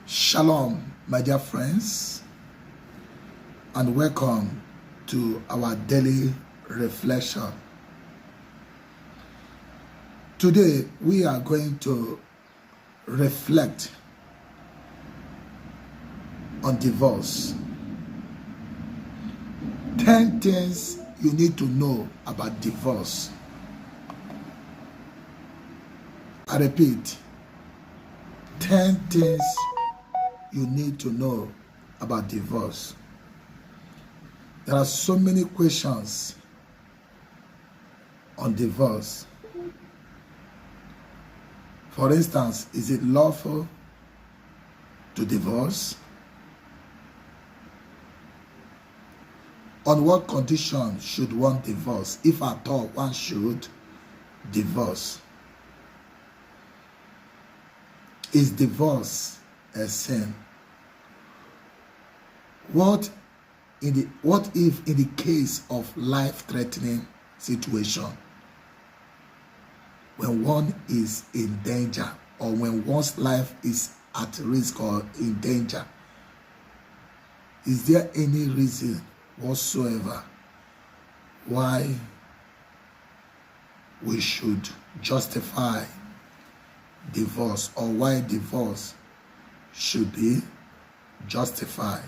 Shalom, my dear friends, and welcome to our daily reflection. Today, we are going to reflect on divorce. 10 things you need to know about divorce. I repeat, 10 things you need to know about divorce. There are so many questions on divorce. For instance, is it lawful to divorce? On what condition should one divorce, if at all one should divorce? Is divorce a sin? What if in the case of life-threatening situation, when one is in danger, or when one's life is at risk or in danger, is there any reason whatsoever why we should justify divorce, or why divorce should be justified?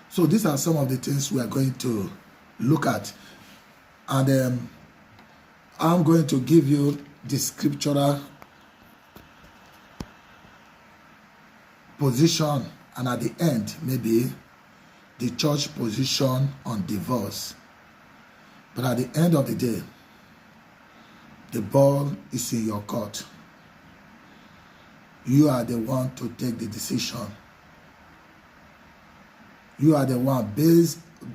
So these are some of the things we are going to look at, and I'm going to give you the scriptural position, and at the end maybe the church position on divorce. But at the end of the day, the ball is in your court. You are the one to take the decision. You are the one.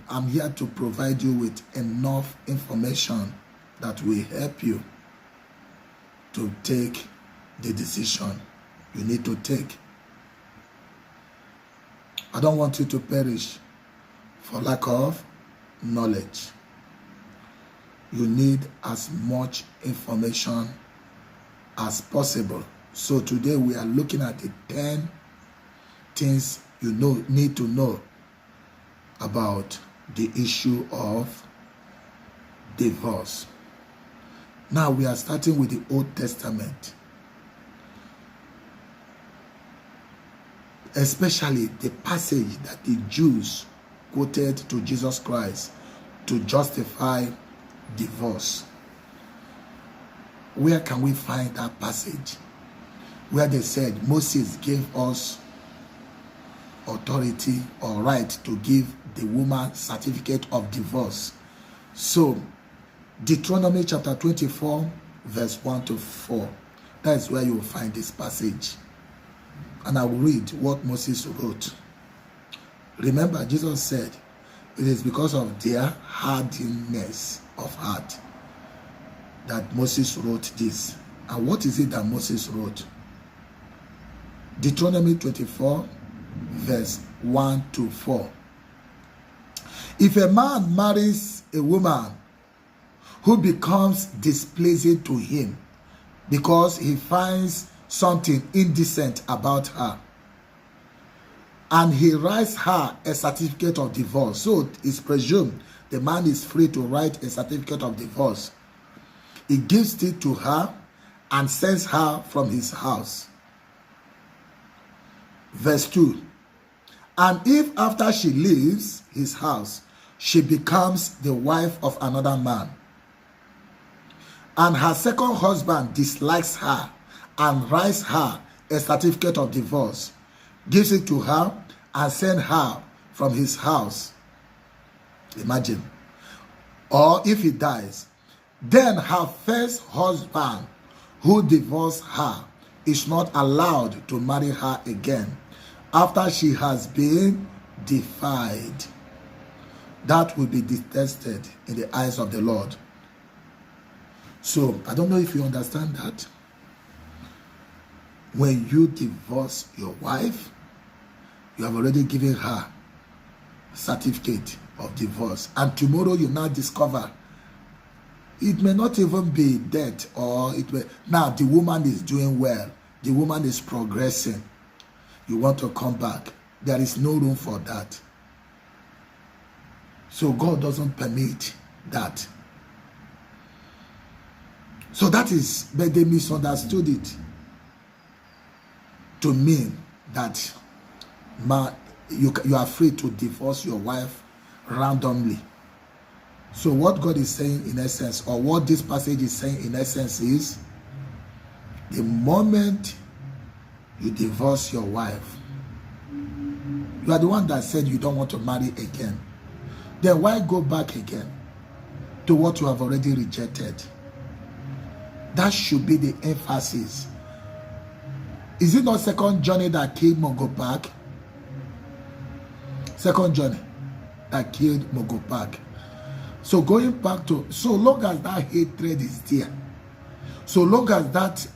I'm here to provide you with enough information that will help you to take the decision you need to take. I don't want you to perish for lack of knowledge. You need as much information as possible. So today we are looking at the 10 things you need to know about the issue of divorce. Now we are starting with the Old Testament, especially the passage that the Jews quoted to Jesus Christ to justify divorce. Where can we find that passage where they said Moses gave us authority or right to give the woman certificate of divorce? So Deuteronomy chapter 24 verse 1 to 4, that is where you will find this passage, and I will read what Moses wrote. Remember, Jesus said it is because of their hardness of heart that Moses wrote this. And what is it that Moses wrote? Deuteronomy 24 verse 1 to 4. If a man marries a woman who becomes displeasing to him because he finds something indecent about her, and he writes her a certificate of divorce, so it's presumed the man is free to write a certificate of divorce. He gives it to her and sends her from his house. Verse 2. And if after she leaves his house, she becomes the wife of another man, and her second husband dislikes her and writes her a certificate of divorce, gives it to her, and sends her from his house. Imagine. Or if he dies, then her first husband who divorced her is not allowed to marry her again after she has been defiled. That will be detested in the eyes of the Lord. So, I don't know if you understand that. When you divorce your wife, you have already given her a certificate of divorce. And tomorrow you now discover it may not even be death, or it may, now the woman is doing well. the woman is progressing, you want to come back. There is no room for that. So God doesn't permit that. So that is, but they misunderstood it to mean that you are free to divorce your wife randomly. So what God is saying in essence, or what this passage is saying in essence, is the moment you divorce your wife, you are the one that said you don't want to marry again. Then why go back again to what you have already rejected? That should be the emphasis. Is it not Second Johnny that killed Mogopag? Second Johnny that killed Mogopag. So going back to, so long as that hatred is there, so long as that,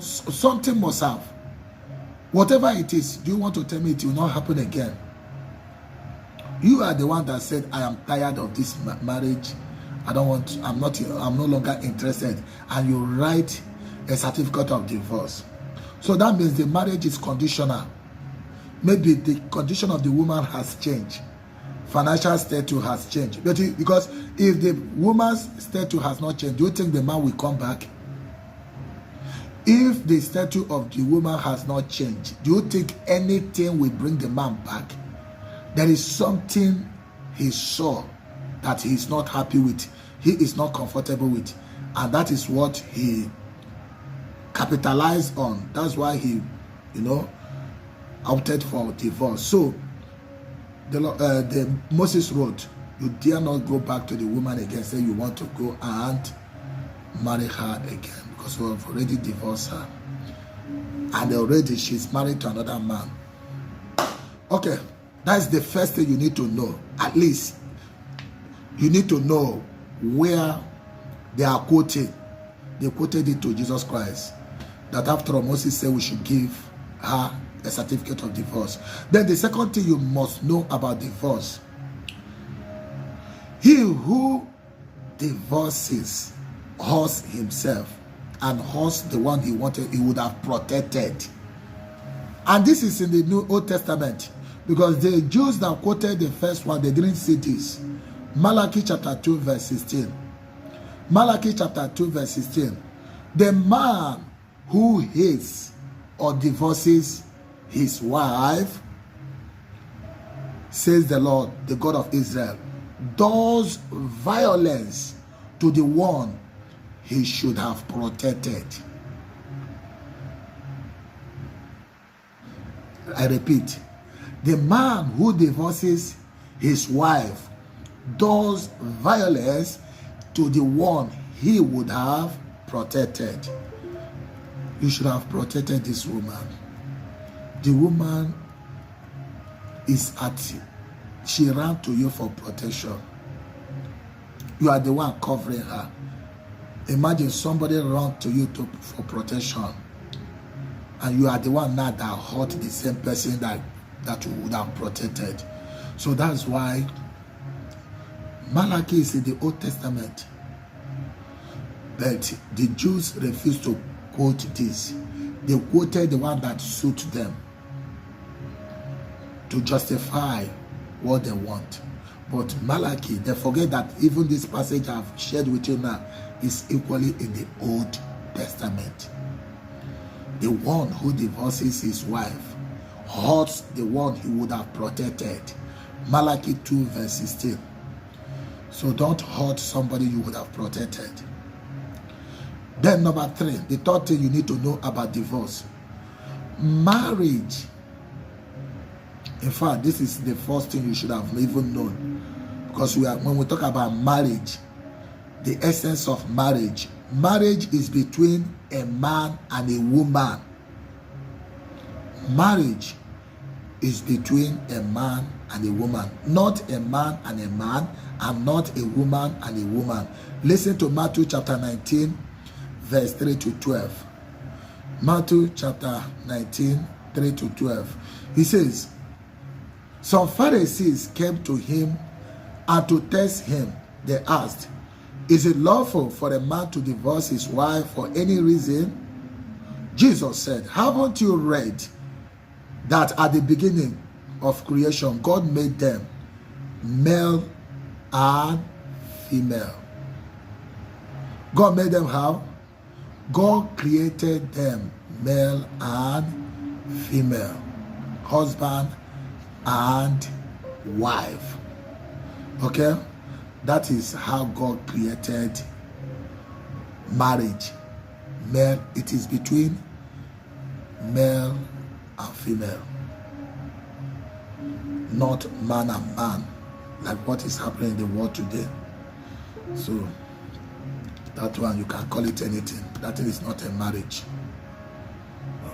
something must have. Whatever it is, do you want to tell me it will not happen again? You are the one that said, I am tired of this marriage. I'm no longer interested. And you write a certificate of divorce. So that means the marriage is conditional. Maybe the condition of the woman has changed. Financial status has changed. Because if the woman's status has not changed, do you think the man will come back? If the status of the woman has not changed, do you think anything will bring the man back? There is something he saw that he is not happy with, he is not comfortable with, and that is what he capitalized on. That's why he, opted for divorce. So the Moses wrote, you dare not go back to the woman again, say you want to go and marry her again, because we have already divorced her, and already she's married to another man. Okay, that's the first thing you need to know. At least you need to know where they are quoting. They quoted it to Jesus Christ, that after all, Moses said we should give her a certificate of divorce. Then the second thing you must know about divorce, he who divorces hurts himself and hurts the one he wanted, he would have protected. And this is in the New Old Testament, because the Jews that quoted the first one, they didn't see this. Malachi chapter 2 verse 16. Malachi chapter 2 verse 16. The man who hates or divorces his wife, says the Lord, the God of Israel, does violence to the one he should have protected. I repeat, the man who divorces his wife does violence to the one he would have protected. You should have protected this woman. The woman is she ran to you for protection. You are the one covering her. Imagine somebody ran to you for protection, and you are the one now that hurt the same person that you would have protected. So that's why Malachi is in the Old Testament, but the Jews refused to quote this. They quoted the one that suits them to justify what they want. But Malachi, they forget that even this passage I've shared with you now is equally in the Old Testament. The one who divorces his wife hurts the one he would have protected. Malachi 2 verse 16. So don't hurt somebody you would have protected. Then number 3, the third thing you need to know about divorce. Marriage. In fact, this is the first thing you should have even known. Because when we talk about marriage, the essence of marriage, marriage is between a man and a woman. Marriage is between a man and a woman, not a man and a man, and not a woman and a woman. Listen to Matthew chapter 19, verse 3 to 12. Matthew chapter 19, 3 to 12. He says, some Pharisees came to him, and to test him, they asked, is it lawful for a man to divorce his wife for any reason? Jesus said, haven't you read that at the beginning of creation, God made them male and female? God made them how? God created them male and female, husband and wife. Okay? That is how God created marriage. Male, it is between male and female, not man and man, like what is happening in the world today. So that one, you can call it anything. That is not a marriage.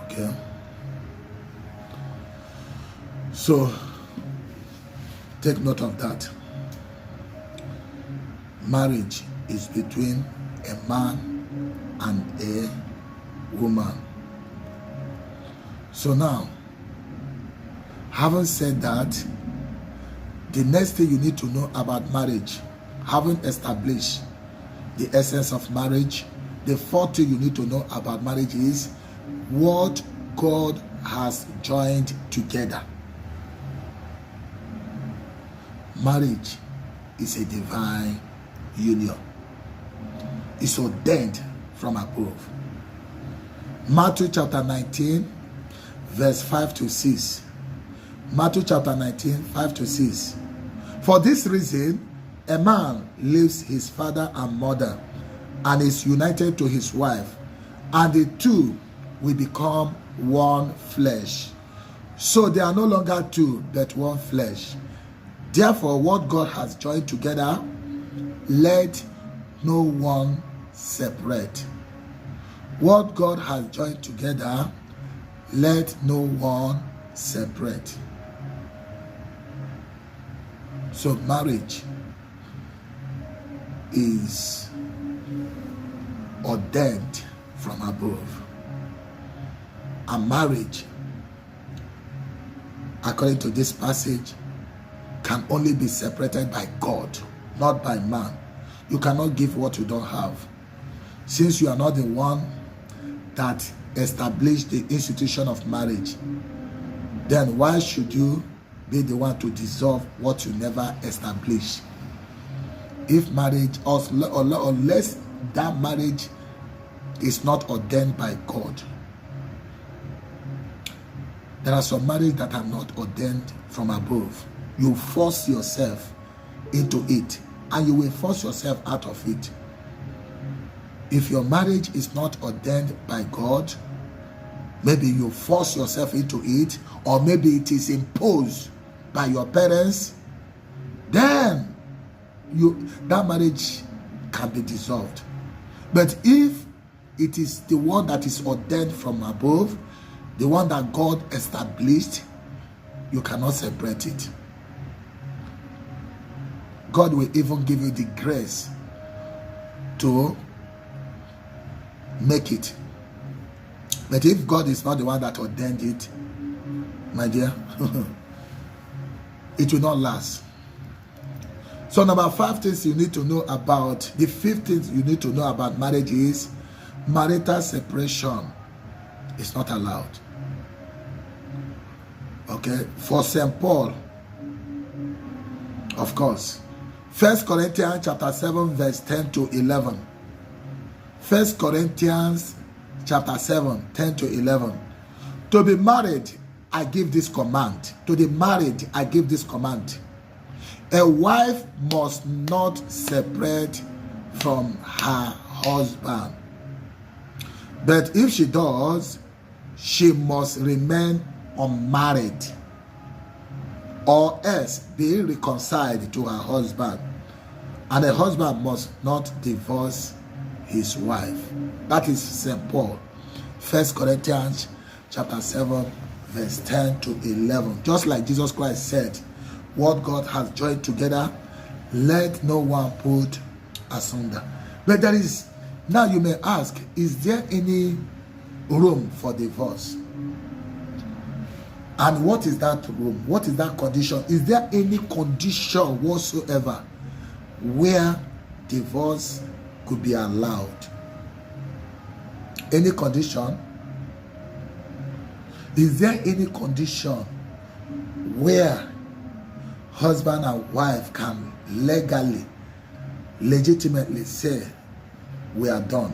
Okay? So take note of that. Marriage is between a man and a woman. So now, having said that, the next thing you need to know about marriage, having established the essence of marriage, the fourth thing you need to know about marriage is what God has joined together. Marriage is a divine union. It's ordained from above. Matthew chapter 19, verse 5 to 6. Matthew chapter 19, 5 to 6. For this reason, a man leaves his father and mother and is united to his wife, and the two will become one flesh. So they are no longer two, but one flesh. Therefore, what God has joined together, let no one separate. What God has joined together, let no one separate. So marriage is ordained from above. And marriage, according to this passage, can only be separated by God, not by man. You cannot give what you don't have. Since you are not the one that established the institution of marriage, then why should you be the one to dissolve what you never established? If marriage, unless that marriage is not ordained by God. There are some marriages that are not ordained from above. You force yourself into it, and you will force yourself out of it. If your marriage is not ordained by God, maybe you force yourself into it, or maybe it is imposed by your parents, then that marriage can be dissolved. But if it is the one that is ordained from above, the one that God established, you cannot separate it. God will even give you the grace to make it. But if God is not the one that ordained it, my dear, it will not last. So number 5 things you need to know about, the 5th thing you need to know about marriage is marital separation is not allowed. Okay, for St. Paul, of course, 1 Corinthians chapter 7 verse 10 to 11. 1 Corinthians chapter 7, 10 to 11. To be married, I give this command. To the married, I give this command. A wife must not separate from her husband. But if she does, she must remain unmarried, or else be reconciled to her husband. And a husband must not divorce his wife. That is St. Paul. 1 Corinthians chapter 7 verse 10 to 11. Just like Jesus Christ said, what God has joined together, let no one put asunder. But there is, now you may ask, is there any room for divorce? And what is that room? What is that condition? Is there any condition whatsoever where divorce could be allowed? Any condition? Is there any condition where husband and wife can legitimately say we are done,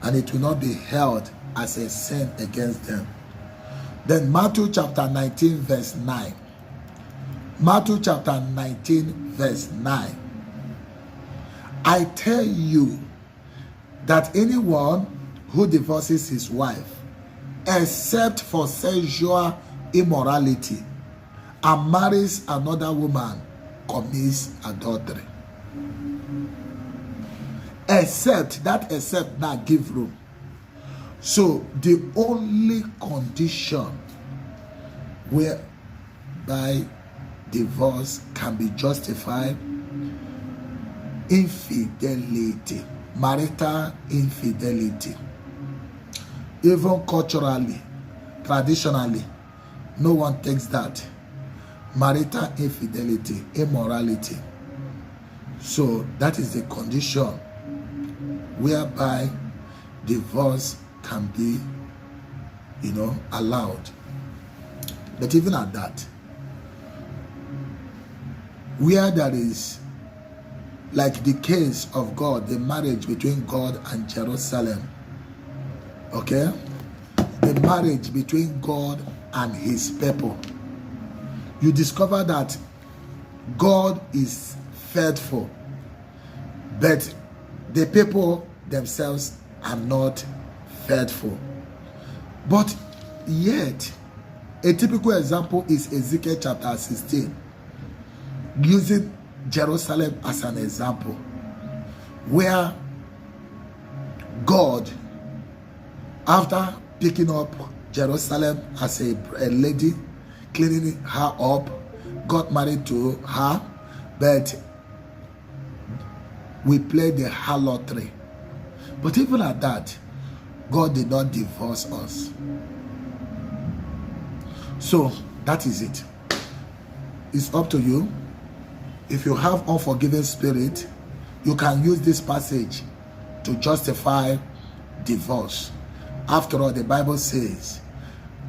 and it will not be held as a sin against them? Then Matthew chapter 19 verse 9. Matthew chapter 19 verse 9. I tell you that anyone who divorces his wife, except for sexual immorality, and marries another woman, commits adultery. Except now give room. So the only condition whereby divorce can be justified, infidelity, marital infidelity. Even culturally, traditionally, no one takes that. Marital infidelity, immorality. So that is the condition whereby divorce can be, allowed. But even at that, where there is, like the case of God, the marriage between God and Jerusalem, okay? The marriage between God and his people. You discover that God is faithful, but the people themselves are not faithful. But yet, a typical example is Ezekiel chapter 16, using Jerusalem as an example, where God, after picking up Jerusalem as a lady, cleaning her up, got married to her, but we played the harlotry. But even at that, God did not divorce us. So that is it. It's up to you. If you have unforgiving spirit, you can use this passage to justify divorce. After all, the Bible says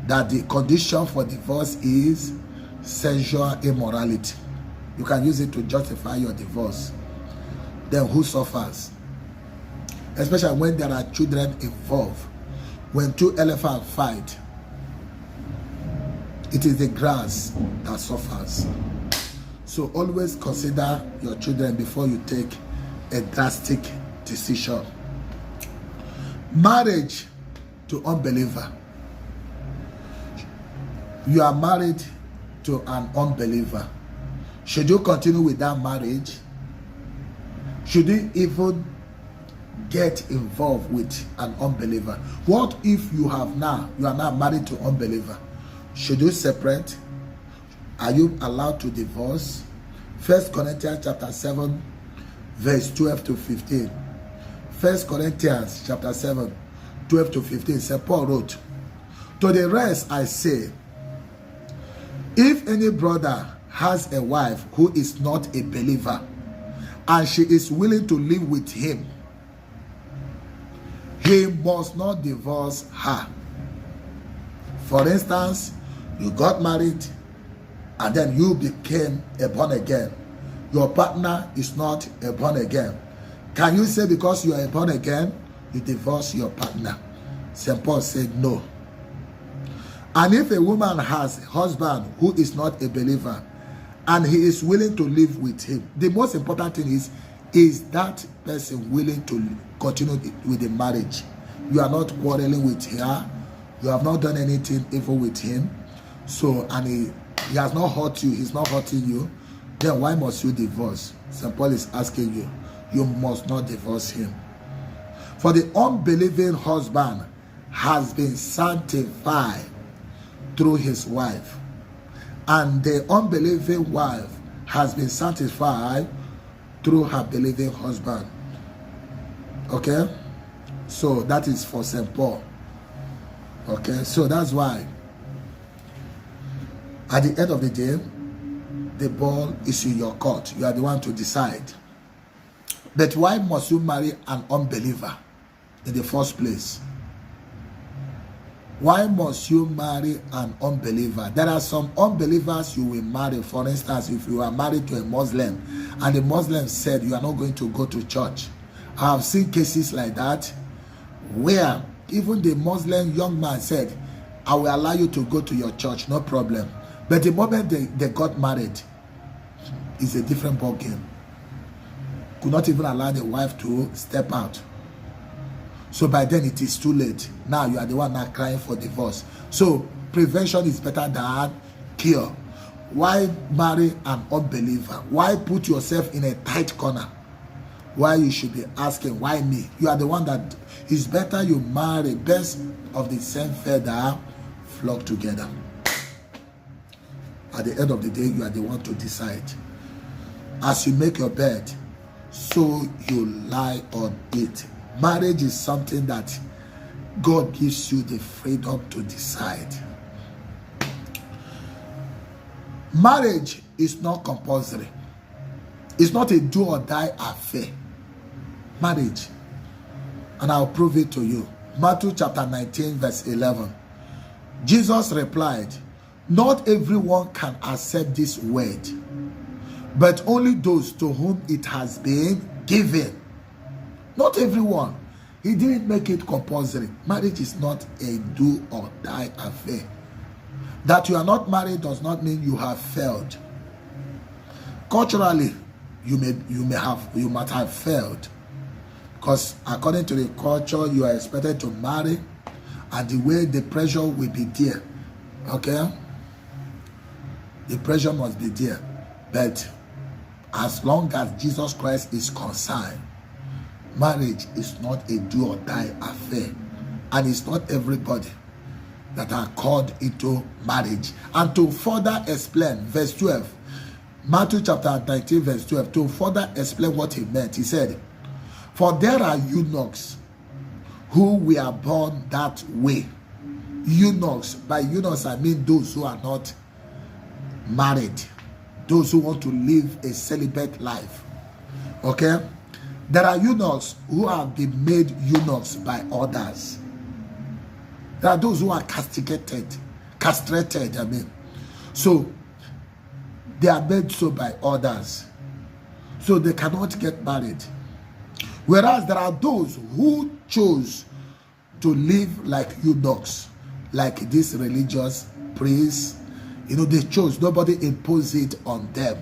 that the condition for divorce is sexual immorality. You can use it to justify your divorce. Then who suffers? Especially when there are children involved. When two elephants fight, it is the grass that suffers. So always consider your children before you take a drastic decision. Marriage to unbeliever. You are married to an unbeliever. Should you continue with that marriage? Should you even get involved with an unbeliever? What if you are now married to unbeliever? Should you separate? Are you allowed to divorce? 1 Corinthians chapter 7 verse 12 to 15. 1 Corinthians chapter 7 12 to 15. St. Paul wrote, to the rest I say, if any brother has a wife who is not a believer, and she is willing to live with him, he must not divorce her. For instance, you got married and then you became a born again. Your partner is not a born again. Can you say because you are a born again, you divorce your partner? St. Paul said no. And if a woman has a husband who is not a believer and he is willing to live with him, the most important thing is that person willing to continue with the marriage? You are not quarreling with her. You have not done anything evil with him. So, and he has not hurt you. He's not hurting you. Then why must you divorce? St. Paul is asking you. You must not divorce him. For the unbelieving husband has been sanctified through his wife, and the unbelieving wife has been sanctified through her believing husband. Okay? So that is for St. Paul. Okay? So that's why at the end of the day, the ball is in your court. You are the one to decide. But why must you marry an unbeliever in the first place? Why must you marry an unbeliever? There are some unbelievers you will marry. For instance, if you are married to a Muslim and the Muslim said you are not going to go to church. I have seen cases like that where even the Muslim young man said, I will allow you to go to your church, no problem. But the moment they got married, it's a different ball game. Could not even allow the wife to step out. So by then it is too late. Now you are the one now crying for divorce. So prevention is better than cure. Why marry an unbeliever? Why put yourself in a tight corner? Why you should be asking, why me? You are the one that is better you marry. Best of the same feather flock together. At the end of the day, you are the one to decide. As you make your bed, so you lie on it. Marriage is something that God gives you the freedom to decide. Marriage is not compulsory. It's not a do or die affair. Marriage. And I'll prove it to you. Matthew chapter 19 verse 11. Jesus replied, not everyone can accept this word, but only those to whom it has been given. Not everyone. He didn't make it compulsory. Marriage is not a do or die affair. That you are not married does not mean you have failed. Culturally, you might have failed, because according to the culture, you are expected to marry, and the way the pressure will be there. Okay, the pressure must be there. But as long as Jesus Christ is concerned, marriage is not a do or die affair, and it's not everybody that are called into marriage. And to further explain, verse 12, Matthew chapter 19 verse 12, to further explain what he meant, he said, for there are eunuchs who were born that way. Eunuchs, by eunuchs I mean those who are not married, those who want to live a celibate life. Okay, there are eunuchs who have been made eunuchs by others. There are those who are castrated. I mean, so they are made so by others, so they cannot get married. Whereas there are those who chose to live like eunuchs, like these religious priests. You know, they chose. Nobody imposed it on them.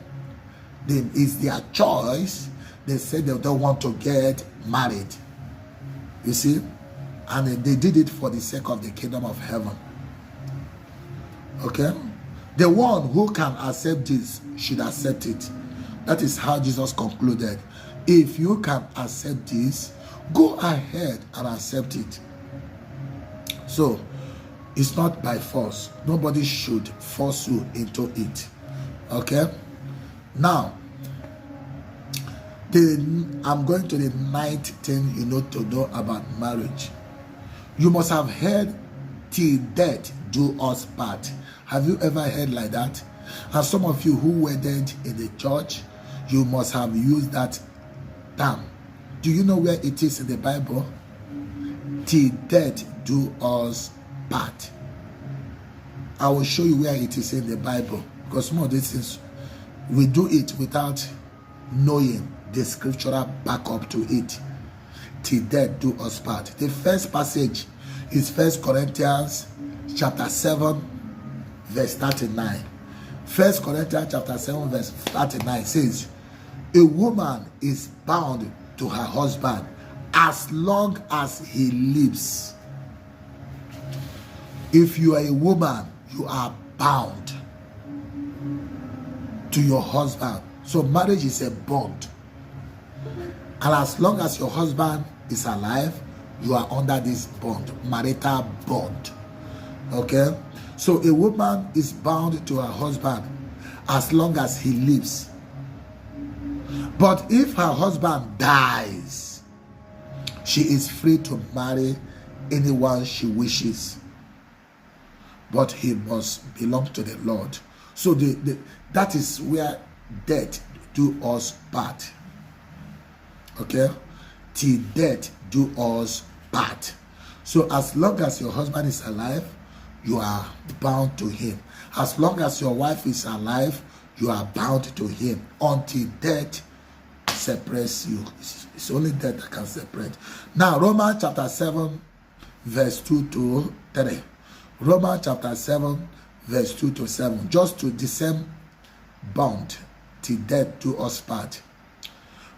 It's their choice. They said they don't want to get married. You see? And they did it for the sake of the kingdom of heaven. Okay? The one who can accept this should accept it. That is how Jesus concluded. If you can accept this, go ahead and accept it. So, it's not by force. Nobody should force you into it. Okay? Now, I'm going to the ninth thing you know to know about marriage. You must have heard, till death do us part. Have you ever heard like that? And some of you who wedded in the church, you must have used that term. Do you know where it is in the Bible? Till death do us part. I will show you where it is in the Bible, because some of these things we do it without knowing the scriptural backup to it. Till death do us part. The first passage is 1 Corinthians chapter 7 verse 39. 1 Corinthians chapter 7 verse 39 says, a woman is bound to her husband as long as he lives. If you are a woman, you are bound to your husband. So marriage is a bond. And as long as your husband is alive, you are under this bond, marital bond. Okay? So a woman is bound to her husband as long as he lives. But if her husband dies, she is free to marry anyone she wishes. But he must belong to the Lord. So that is where death do us part. Okay? Till death do us part. So as long as your husband is alive, you are bound to him. As long as your wife is alive, you are bound to him until death separates you. It's only death that can separate. Now, Romans chapter 7, verse 2 to 3. Romans chapter 7, verse 2 to 7. Just to the same bond till death do us part.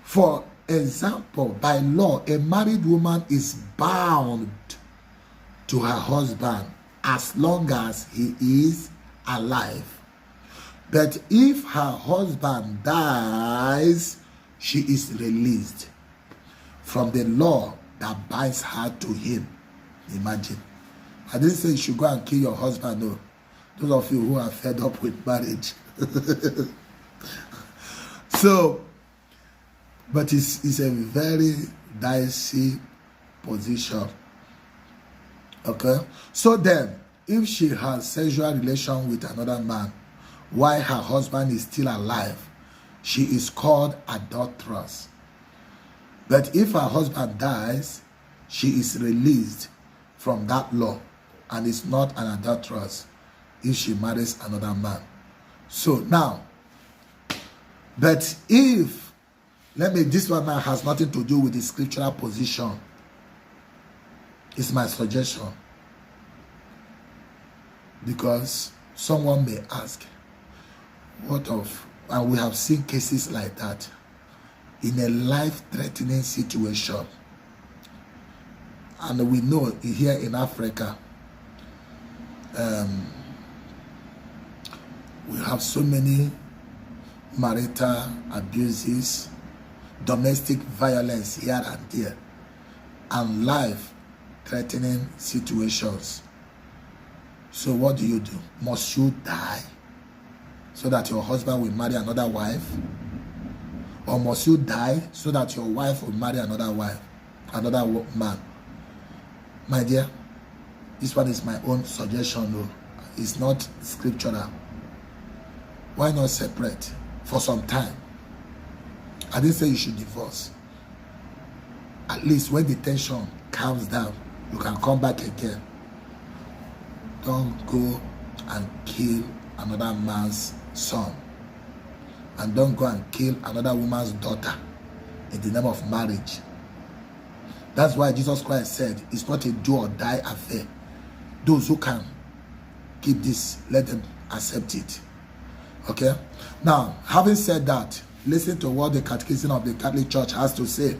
For example, by law, a married woman is bound to her husband as long as he is alive. But if her husband dies, she is released from the law that binds her to him. Imagine. I didn't say you should go and kill your husband, no. Those of you who are fed up with marriage. So, but it's a very dicey position. Okay? So then, if she has sexual relation with another man while her husband is still alive, she is called adulteress. But if her husband dies, she is released from that law and is not an adulteress if she marries another man. So now, but if, this one now has nothing to do with the scriptural position. It's my suggestion. Because someone may ask, what of, and we have seen cases like that, in a life-threatening situation. And we know here in Africa, we have so many marital abuses, domestic violence here and there, and life-threatening situations. So what do? Must you die so that your husband will marry another wife? Or must you die so that your wife will marry another wife, another man? My dear, this one is my own suggestion, though. It's not scriptural. Why not separate for some time? I didn't say you should divorce. At least when the tension calms down, you can come back again. Don't go and kill another man's son. And don't go and kill another woman's daughter in the name of marriage. That's why Jesus Christ said it's not a do or die affair. Those who can keep this, let them accept it. Okay? Now, having said that, listen to what the Catechism of the Catholic Church has to say.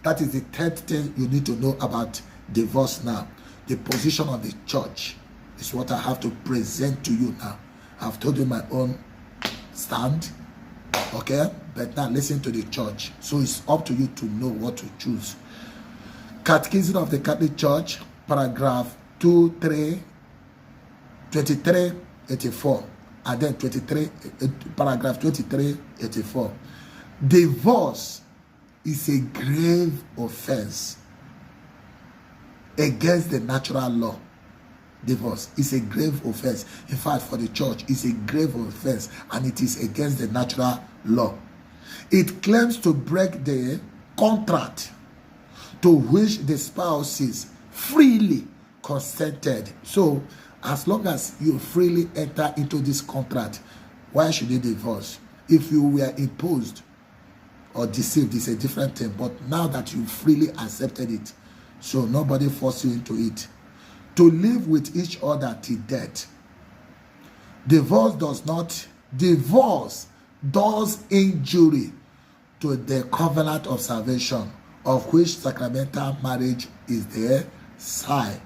That is the third thing you need to know about divorce now. The position of the church is what I have to present to you now. I've told you my own stand. Okay? But now listen to the church. So it's up to you to know what to choose. Catechism of the Catholic Church, paragraph 2384. And then paragraph 2384. Divorce is a grave offense against the natural law. Divorce is a grave offense. In fact, for the church, it's a grave offense, and it is against the natural law. It claims to break the contract to which the spouses freely consented. So, as long as you freely enter into this contract, why should you divorce? If you were imposed or deceived, it's a different thing. But now that you freely accepted it, so nobody forced you into it. To live with each other till death. Divorce does injury to the covenant of salvation, of which sacramental marriage is the sign.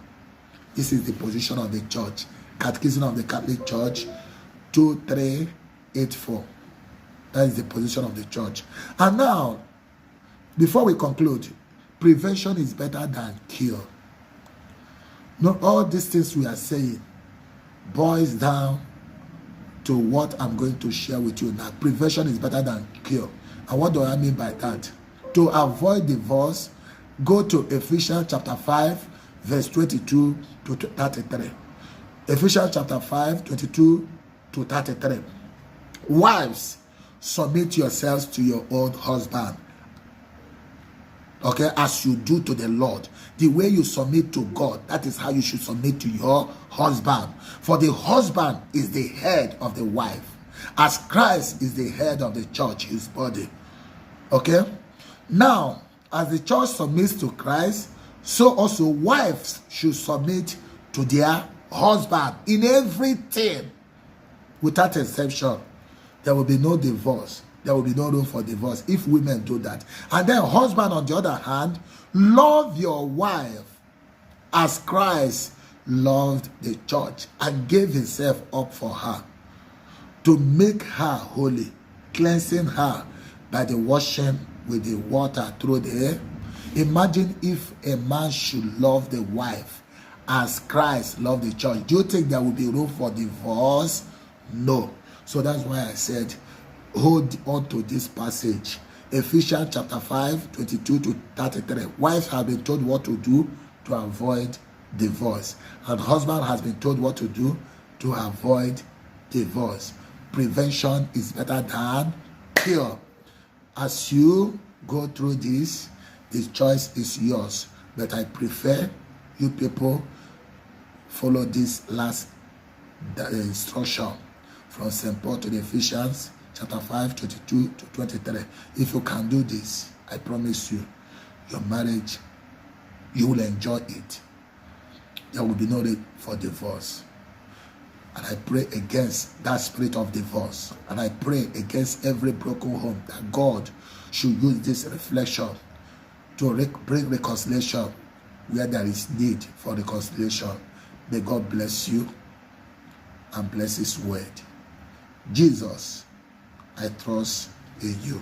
This is the position of the church. Catechism of the Catholic Church, 2384. That is the position of the church. And now, before we conclude, prevention is better than cure. Not all these things we are saying boils down to what I'm going to share with you now. Prevention is better than cure. And what do I mean by that? To avoid divorce, go to Ephesians chapter 5, verse 22 to 33. Ephesians chapter 5, 22 to 33. Wives, submit yourselves to your own husband Okay, as you do to the Lord, the way you submit to God, that is how you should submit to your husband. For the husband is the head of the wife, as Christ is the head of the church, his body. Okay, now as the church submits to Christ, so also wives should submit to their husband in everything, without exception. There will be no divorce. There will be no room for divorce if women do that. And then husband, on the other hand, love your wife as Christ loved the church and gave himself up for her, to make her holy, cleansing her by the washing with the water through the hair. Imagine if a man should love the wife as Christ loved the church. Do you think there will be room for divorce? No. So that's why I said, hold on to this passage. Ephesians chapter 5, 22 to 33. Wives have been told what to do to avoid divorce. And husband has been told what to do to avoid divorce. Prevention is better than cure. As you go through this, the choice is yours. But I prefer you people follow this last instruction from St. Paul to the Ephesians chapter 5, 22 to 23. If you can do this, I promise you, your marriage, you will enjoy it. There will be no need for divorce. And I pray against that spirit of divorce. And I pray against every broken home, that God should use this reflection to bring reconciliation where there is need for reconciliation. May God bless you and bless his word. Jesus, I trust in you.